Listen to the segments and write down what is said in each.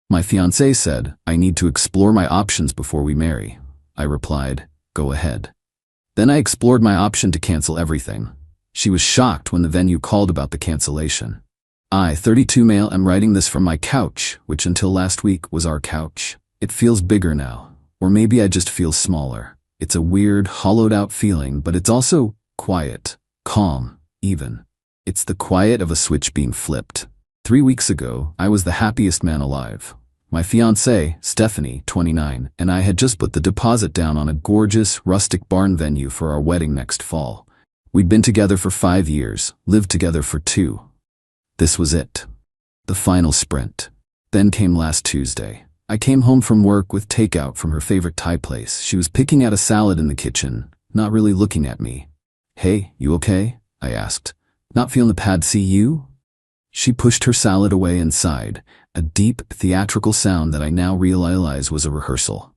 My fiancée said, I need to explore my options before we marry. I replied, go ahead. Then I explored my option to cancel everything. She was shocked when the venue called about the cancellation. I, 32 male, am writing this from my couch, which until last week was our couch. It feels bigger now. Or maybe I just feel smaller. It's a weird, hollowed-out feeling, but it's also quiet, calm, even. It's the quiet of a switch being flipped. 3 weeks ago, I was the happiest man alive. My fiancée, Stephanie, 29, and I had just put the deposit down on a gorgeous, rustic barn venue for our wedding next fall. We'd been together for 5 years, lived together for 2. This was it. The final sprint. Then came last Tuesday. I came home from work with takeout from her favorite Thai place. She was picking out a salad in the kitchen, not really looking at me. Hey, you okay? I asked. Not feeling the pad, see you? She pushed her salad away and sighed, a deep, theatrical sound that I now realize was a rehearsal.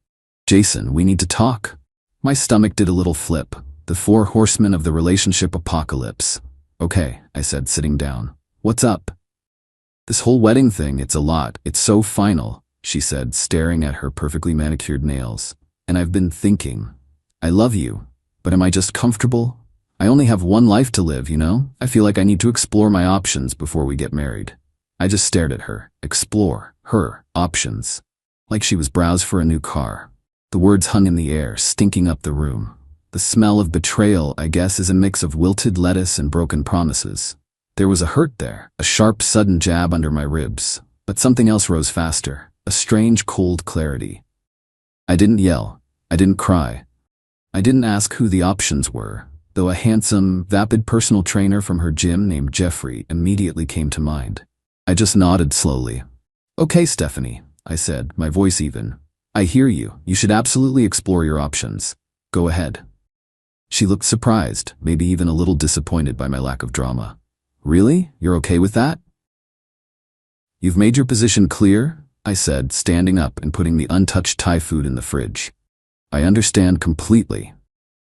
Jason, we need to talk. My stomach did a little flip. The 4 horsemen of the relationship apocalypse. Okay, I said, sitting down. What's up? This whole wedding thing, it's a lot. It's so final, she said, staring at her perfectly manicured nails. And I've been thinking. I love you, but am I just comfortable? I only have one life to live, you know? I feel like I need to explore my options before we get married. I just stared at her. Explore. Her. Options. Like she was browsed for a new car. The words hung in the air, stinking up the room. The smell of betrayal, I guess, is a mix of wilted lettuce and broken promises. There was a hurt there, a sharp, sudden jab under my ribs. But something else rose faster, a strange, cold clarity. I didn't yell. I didn't cry. I didn't ask who the options were, though a handsome, vapid personal trainer from her gym named Jeffrey immediately came to mind. I just nodded slowly. Okay, Stephanie, I said, my voice even. I hear you. You should absolutely explore your options. Go ahead. She looked surprised, maybe even a little disappointed by my lack of drama. Really? You're okay with that? You've made your position clear? I said, standing up and putting the untouched Thai food in the fridge. I understand completely.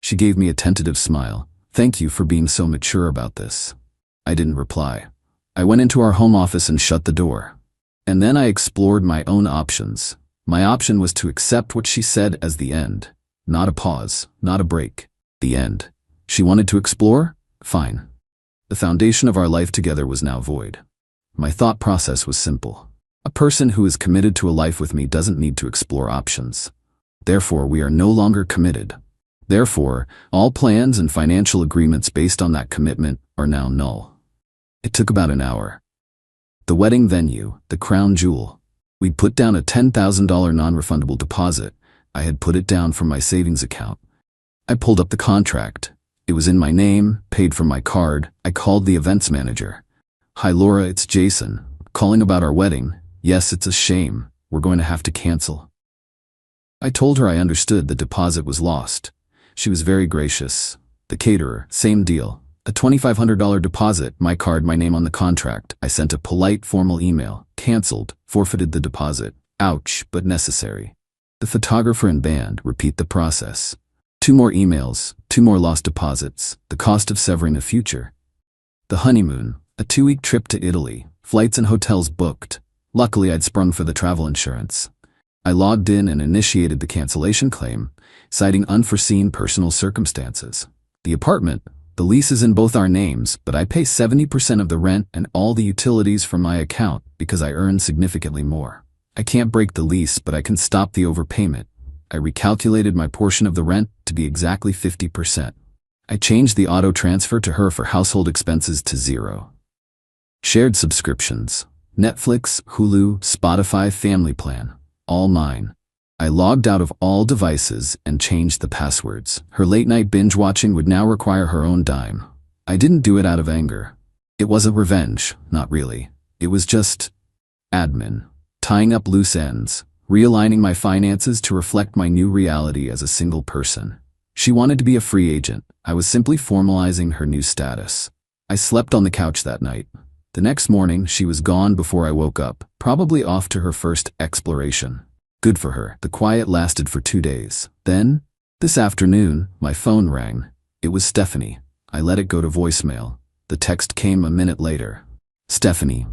She gave me a tentative smile. Thank you for being so mature about this. I didn't reply. I went into our home office and shut the door. And then I explored my own options. My option was to accept what she said as the end. Not a pause, not a break. The end. She wanted to explore? Fine. The foundation of our life together was now void. My thought process was simple. A person who is committed to a life with me doesn't need to explore options. Therefore, we are no longer committed. Therefore, all plans and financial agreements based on that commitment are now null. It took about an hour. The wedding venue, the crown jewel. We'd put down a $10,000 non-refundable deposit. I had put it down from my savings account. I pulled up the contract. It was in my name, paid from my card. I called the events manager. Hi Laura, it's Jason. Calling about our wedding. Yes, it's a shame. We're going to have to cancel. I told her I understood the deposit was lost. She was very gracious. The caterer, same deal. A $2,500 deposit, my card, my name on the contract. I sent a polite, formal email. Cancelled, forfeited the deposit. Ouch, but necessary. The photographer and band, repeat the process. 2 more emails, 2 more lost deposits, the cost of severing a future. The honeymoon, a 2-week trip to Italy, flights and hotels booked. Luckily, I'd sprung for the travel insurance. I logged in and initiated the cancellation claim, citing unforeseen personal circumstances. The apartment, the lease is in both our names, but I pay 70% of the rent and all the utilities from my account because I earn significantly more. I can't break the lease, but I can stop the overpayment. I recalculated my portion of the rent to be exactly 50%. I changed the auto transfer to her for household expenses to 0. Shared subscriptions, Netflix, Hulu, Spotify, family plan, all mine. I logged out of all devices and changed the passwords. Her late-night binge watching would now require her own dime. I didn't do it out of anger. It wasn't revenge, not really. It was just admin, tying up loose ends, realigning my finances to reflect my new reality as a single person. She wanted to be a free agent. I was simply formalizing her new status. I slept on the couch that night. The next morning, she was gone before I woke up, probably off to her first exploration. Good for her. The quiet lasted for 2 days. Then, this afternoon, my phone rang. It was Stephanie. I let it go to voicemail. The text came a minute later. Stephanie,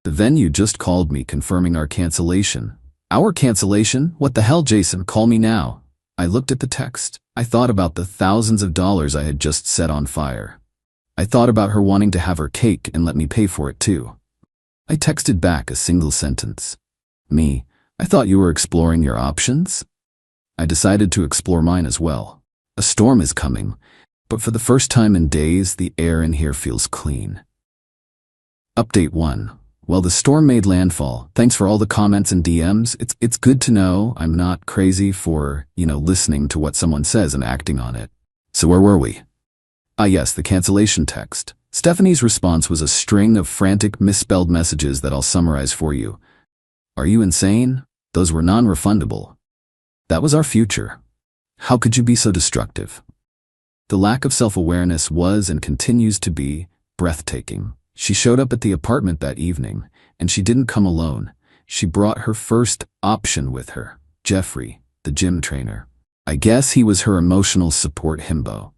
the venue just called me confirming our cancellation. Our cancellation? What the hell, Jason? Call me now. I looked at the text. I thought about the thousands of dollars I had just set on fire. I thought about her wanting to have her cake and let me pay for it too. I texted back a single sentence. Me, I thought you were exploring your options? I decided to explore mine as well. A storm is coming, but for the first time in days, the air in here feels clean. Update 1. Well, the storm made landfall. Thanks for all the comments and DMs. It's good to know I'm not crazy for, listening to what someone says and acting on it. So where were we? Ah yes, the cancellation text. Stephanie's response was a string of frantic misspelled messages that I'll summarize for you. Are you insane? Those were non-refundable. That was our future. How could you be so destructive? The lack of self-awareness was and continues to be breathtaking. She showed up at the apartment that evening, and she didn't come alone. She brought her first option with her, Jeffrey, the gym trainer. I guess he was her emotional support himbo.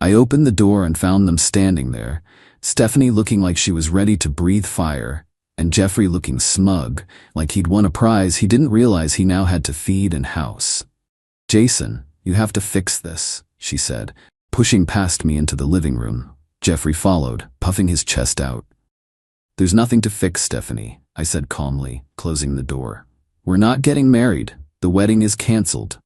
I opened the door and found them standing there, Stephanie looking like she was ready to breathe fire, and Jeffrey looking smug, like he'd won a prize he didn't realize he now had to feed and house. Jason, you have to fix this, she said, pushing past me into the living room. Jeffrey followed, puffing his chest out. There's nothing to fix, Stephanie, I said calmly, closing the door. We're not getting married. The wedding is canceled.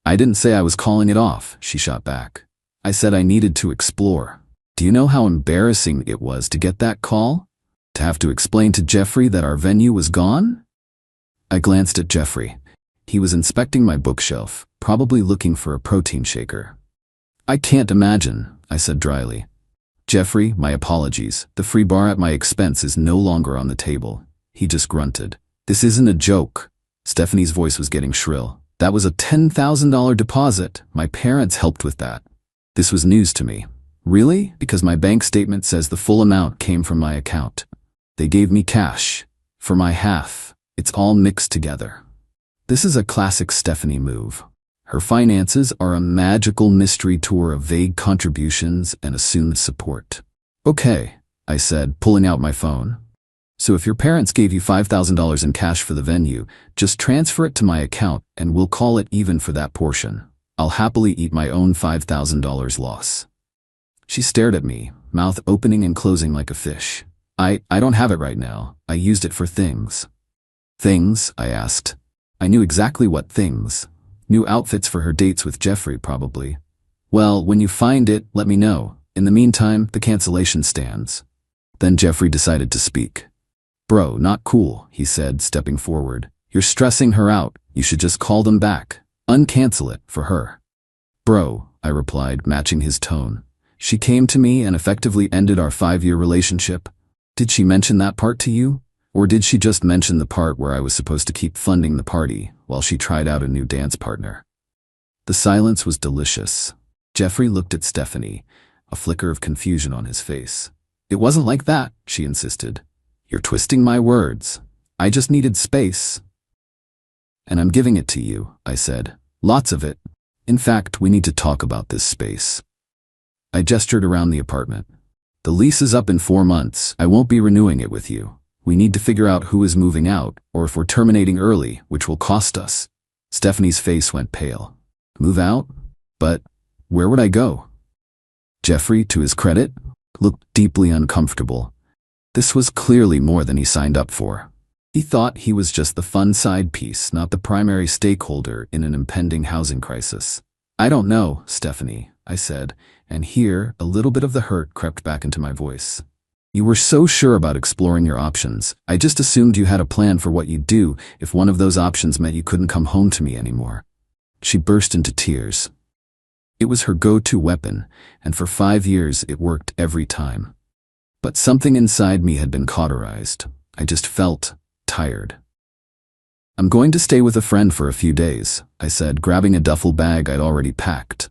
I didn't say I was calling it off, she shot back. I said I needed to explore. Do you know how embarrassing it was to get that call? To have to explain to Jeffrey that our venue was gone? I glanced at Jeffrey. He was inspecting my bookshelf, probably looking for a protein shaker. I can't imagine, I said dryly. Jeffrey, my apologies. The free bar at my expense is no longer on the table. He just grunted. This isn't a joke. Stephanie's voice was getting shrill. That was a $10,000 deposit. My parents helped with that. This was news to me. Really? Because my bank statement says the full amount came from my account. They gave me cash. For my half. It's all mixed together. This is a classic Stephanie move. Her finances are a magical mystery tour of vague contributions and assumed support. Okay, I said, pulling out my phone. So if your parents gave you $5,000 in cash for the venue, just transfer it to my account and we'll call it even for that portion. I'll happily eat my own $5,000 loss. She stared at me, mouth opening and closing like a fish. I don't have it right now. I used it for things. Things? I asked. I knew exactly what things. New outfits for her dates with Jeffrey, probably. Well, when you find it, let me know. In the meantime, the cancellation stands. Then Jeffrey decided to speak. Bro, not cool, he said, stepping forward. You're stressing her out. You should just call them back. Uncancel it for her. Bro, I replied, matching his tone. She came to me and effectively ended our 5-year relationship. Did she mention that part to you? Or did she just mention the part where I was supposed to keep funding the party while she tried out a new dance partner? The silence was delicious. Jeffrey looked at Stephanie, a flicker of confusion on his face. It wasn't like that, she insisted. You're twisting my words. I just needed space. And I'm giving it to you, I said. Lots of it. In fact, we need to talk about this space. I gestured around the apartment. The lease is up in 4 months. I won't be renewing it with you. We need to figure out who is moving out, or if we're terminating early, which will cost us. Stephanie's face went pale. Move out? But where would I go? Jeffrey, to his credit, looked deeply uncomfortable. This was clearly more than he signed up for. He thought he was just the fun side piece, not the primary stakeholder in an impending housing crisis. I don't know, Stephanie, I said, and here a little bit of the hurt crept back into my voice. You were so sure about exploring your options. I just assumed you had a plan for what you'd do if one of those options meant you couldn't come home to me anymore. She burst into tears. It was her go-to weapon, and for 5 years it worked every time. But something inside me had been cauterized. I just felt tired. I'm going to stay with a friend for a few days, I said, grabbing a duffel bag I'd already packed.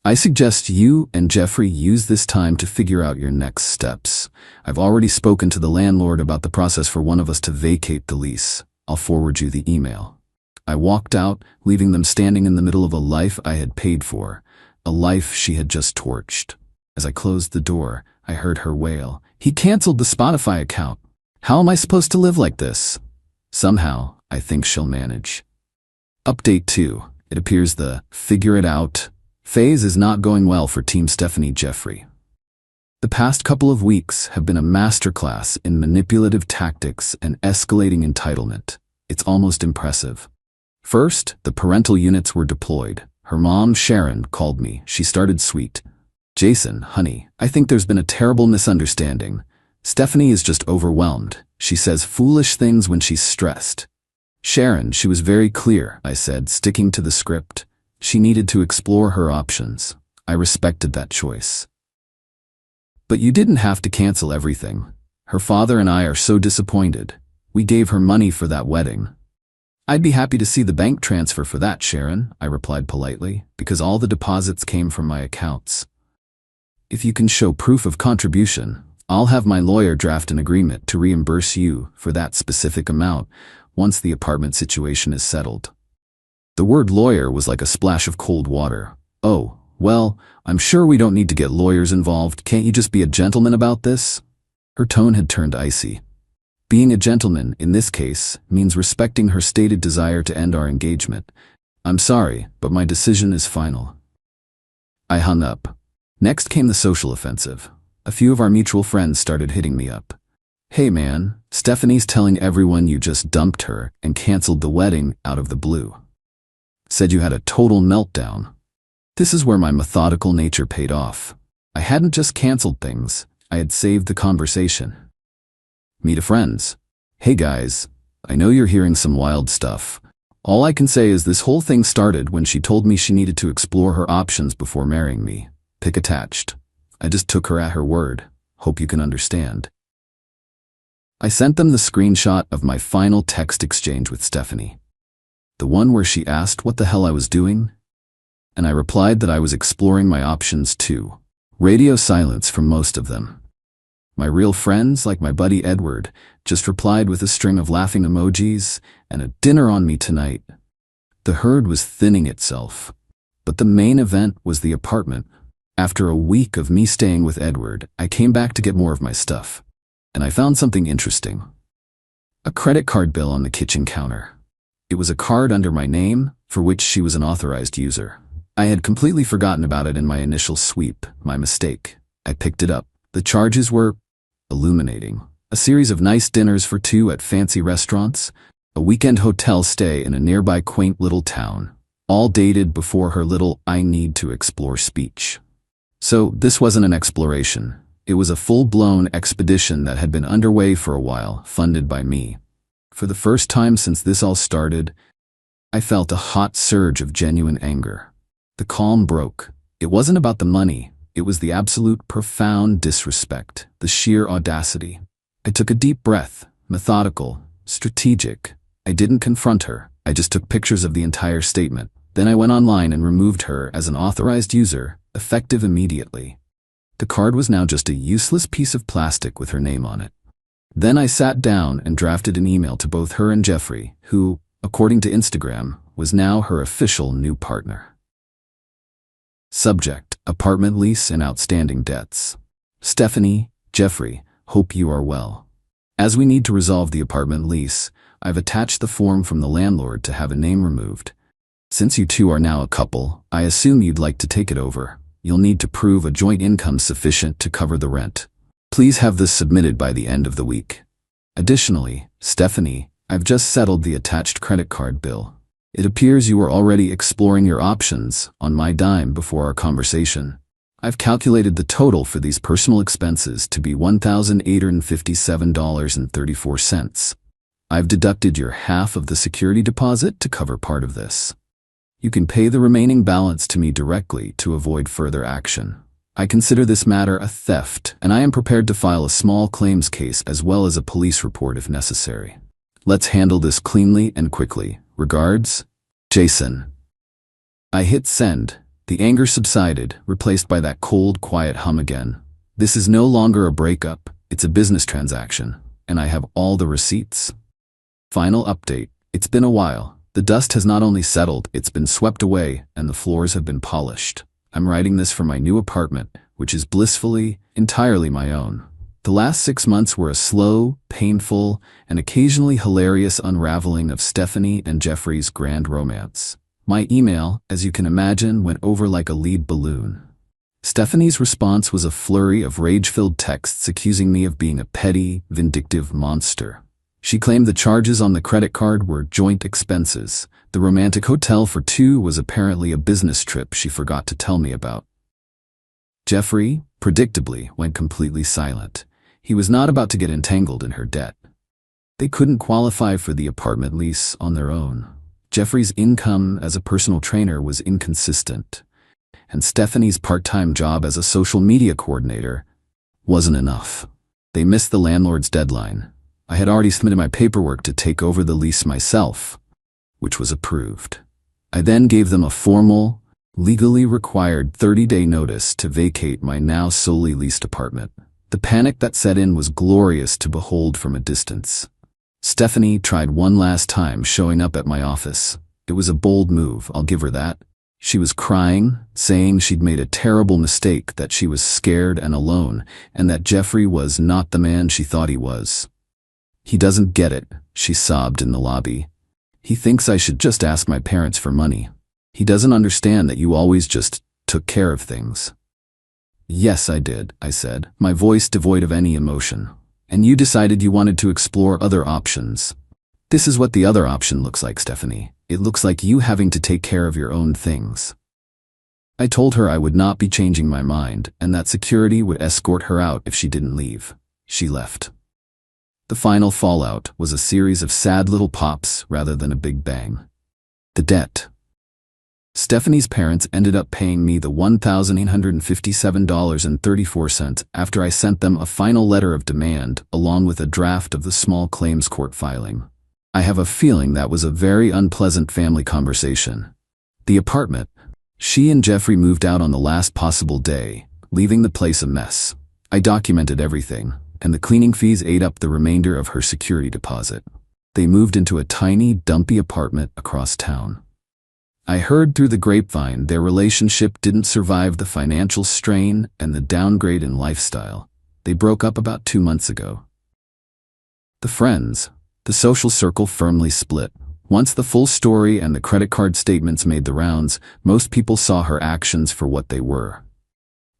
I suggest you and Jeffrey use this time to figure out your next steps. I've already spoken to the landlord about the process for one of us to vacate the lease. I'll forward you the email. I walked out, leaving them standing in the middle of a life I had paid for, a life she had just torched. As I closed the door, I heard her wail. He canceled the Spotify account. How am I supposed to live like this? Somehow, I think she'll manage. Update 2. It appears the figure it out phase is not going well for Team Stephanie Jeffrey. The past couple of weeks have been a masterclass in manipulative tactics and escalating entitlement. It's almost impressive. First, the parental units were deployed. Her mom, Sharon, called me. She started sweet. "Jason, honey, I think there's been a terrible misunderstanding. Stephanie is just overwhelmed. She says foolish things when she's stressed." "Sharon, she was very clear," I said, sticking to the script. She needed to explore her options. I respected that choice. "But you didn't have to cancel everything. Her father and I are so disappointed. We gave her money for that wedding." "I'd be happy to see the bank transfer for that, Sharon," I replied politely, because all the deposits came from my accounts. "If you can show proof of contribution, I'll have my lawyer draft an agreement to reimburse you for that specific amount once the apartment situation is settled." The word lawyer was like a splash of cold water. "Oh, well, I'm sure we don't need to get lawyers involved. Can't you just be a gentleman about this?" Her tone had turned icy. Being a gentleman, in this case, means respecting her stated desire to end our engagement. "I'm sorry, but my decision is final." I hung up. Next came the social offensive. A few of our mutual friends started hitting me up. "Hey man, Stephanie's telling everyone you just dumped her and canceled the wedding out of the blue. Said you had a total meltdown." This is where my methodical nature paid off. I hadn't just canceled things, I had saved the conversation. Meet a friends. "Hey guys, I know you're hearing some wild stuff. All I can say is this whole thing started when she told me she needed to explore her options before marrying me. Pic attached. I just took her at her word. Hope you can understand." I sent them the screenshot of my final text exchange with Stephanie. The one where she asked what the hell I was doing? And I replied that I was exploring my options too. Radio silence from most of them. My real friends, like my buddy Edward, just replied with a string of laughing emojis and a dinner on me tonight. The herd was thinning itself. But the main event was the apartment. After a week of me staying with Edward, I came back to get more of my stuff. And I found something interesting. A credit card bill on the kitchen counter. It was a card under my name, for which she was an authorized user. I had completely forgotten about it in my initial sweep, my mistake. I picked it up. The charges were illuminating. A series of nice dinners for two at fancy restaurants, a weekend hotel stay in a nearby quaint little town, all dated before her little "I need to explore" speech. So this wasn't an exploration. It was a full-blown expedition that had been underway for a while, funded by me. For the first time since this all started, I felt a hot surge of genuine anger. The calm broke. It wasn't about the money. It was the absolute profound disrespect, the sheer audacity. I took a deep breath, methodical, strategic. I didn't confront her. I just took pictures of the entire statement. Then I went online and removed her as an authorized user, effective immediately. The card was now just a useless piece of plastic with her name on it. Then I sat down and drafted an email to both her and Jeffrey, who, according to Instagram, was now her official new partner. Subject: apartment lease and outstanding debts. Stephanie, Jeffrey, hope you are well. As we need to resolve the apartment lease, I've attached the form from the landlord to have a name removed. Since you two are now a couple, I assume you'd like to take it over. You'll need to prove a joint income sufficient to cover the rent. Please have this submitted by the end of the week. Additionally, Stephanie, I've just settled the attached credit card bill. It appears you were already exploring your options on my dime before our conversation. I've calculated the total for these personal expenses to be $1,857.34. I've deducted your half of the security deposit to cover part of this. You can pay the remaining balance to me directly to avoid further action. I consider this matter a theft, and I am prepared to file a small claims case as well as a police report if necessary. Let's handle this cleanly and quickly. Regards, Jason. I hit send. The anger subsided, replaced by that cold, quiet hum again. This is no longer a breakup, it's a business transaction, and I have all the receipts. Final update. It's been a while. The dust has not only settled, it's been swept away, and the floors have been polished. I'm writing this for my new apartment, which is blissfully, entirely my own. The last 6 months were a slow, painful, and occasionally hilarious unraveling of Stephanie and Jeffrey's grand romance. My email, as you can imagine, went over like a lead balloon. Stephanie's response was a flurry of rage-filled texts accusing me of being a petty, vindictive monster. She claimed the charges on the credit card were joint expenses. The romantic hotel for two was apparently a business trip she forgot to tell me about. Jeffrey, predictably, went completely silent. He was not about to get entangled in her debt. They couldn't qualify for the apartment lease on their own. Jeffrey's income as a personal trainer was inconsistent, and Stephanie's part-time job as a social media coordinator wasn't enough. They missed the landlord's deadline. I had already submitted my paperwork to take over the lease myself, which was approved. I then gave them a formal, legally required 30-day notice to vacate my now solely leased apartment. The panic that set in was glorious to behold from a distance. Stephanie tried one last time showing up at my office. It was a bold move, I'll give her that. She was crying, saying she'd made a terrible mistake, that she was scared and alone, and that Jeffrey was not the man she thought he was. "He doesn't get it," she sobbed in the lobby. "He thinks I should just ask my parents for money. He doesn't understand that you always just took care of things." "Yes, I did," I said, my voice devoid of any emotion. "And you decided you wanted to explore other options. This is what the other option looks like, Stephanie. It looks like you having to take care of your own things." I told her I would not be changing my mind, and that security would escort her out if she didn't leave. She left. The final fallout was a series of sad little pops rather than a big bang. The debt. Stephanie's parents ended up paying me the $1,857.34 after I sent them a final letter of demand along with a draft of the small claims court filing. I have a feeling that was a very unpleasant family conversation. The apartment. She and Jeffrey moved out on the last possible day, leaving the place a mess. I documented everything, and the cleaning fees ate up the remainder of her security deposit. They moved into a tiny, dumpy apartment across town. I heard through the grapevine their relationship didn't survive the financial strain and the downgrade in lifestyle. They broke up about 2 months ago. The friends. The social circle firmly split. Once the full story and the credit card statements made the rounds, most people saw her actions for what they were.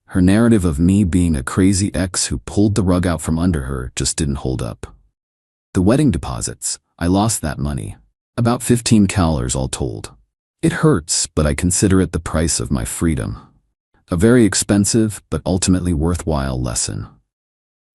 Her narrative of me being a crazy ex who pulled the rug out from under her just didn't hold up. The wedding deposits. I lost that money. About $15 all told. It hurts, but I consider it the price of my freedom. A very expensive, but ultimately worthwhile lesson.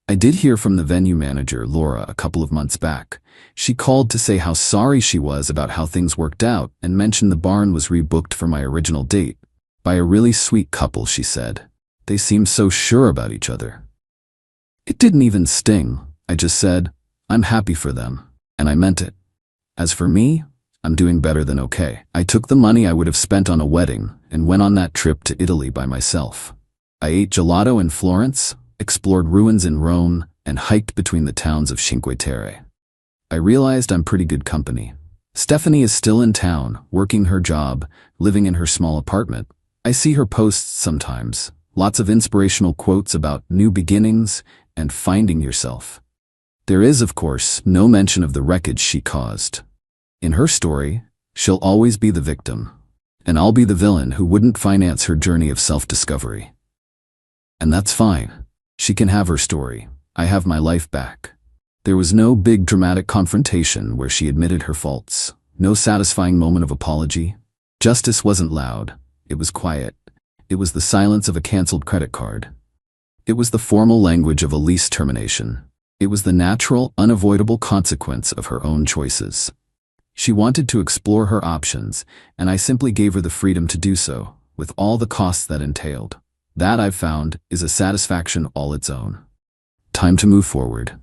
I did hear from the venue manager, Laura, a couple of months back. She called to say how sorry she was about how things worked out and mentioned the barn was rebooked for my original date. By a really sweet couple, she said. They seemed so sure about each other. It didn't even sting. I just said, I'm happy for them. And I meant it. As for me, I'm doing better than okay. I took the money I would have spent on a wedding and went on that trip to Italy by myself. I ate gelato in Florence, explored ruins in Rome, and hiked between the towns of Cinque Terre. I realized I'm pretty good company. Stephanie is still in town, working her job, living in her small apartment. I see her posts sometimes, lots of inspirational quotes about new beginnings and finding yourself. There is, of course, no mention of the wreckage she caused. In her story, she'll always be the victim, and I'll be the villain who wouldn't finance her journey of self-discovery. And that's fine. She can have her story. I have my life back. There was no big dramatic confrontation where she admitted her faults. No satisfying moment of apology. Justice wasn't loud. It was quiet. It was the silence of a canceled credit card. It was the formal language of a lease termination. It was the natural, unavoidable consequence of her own choices. She wanted to explore her options, and I simply gave her the freedom to do so, with all the costs that entailed. That, I've found, is a satisfaction all its own. Time to move forward.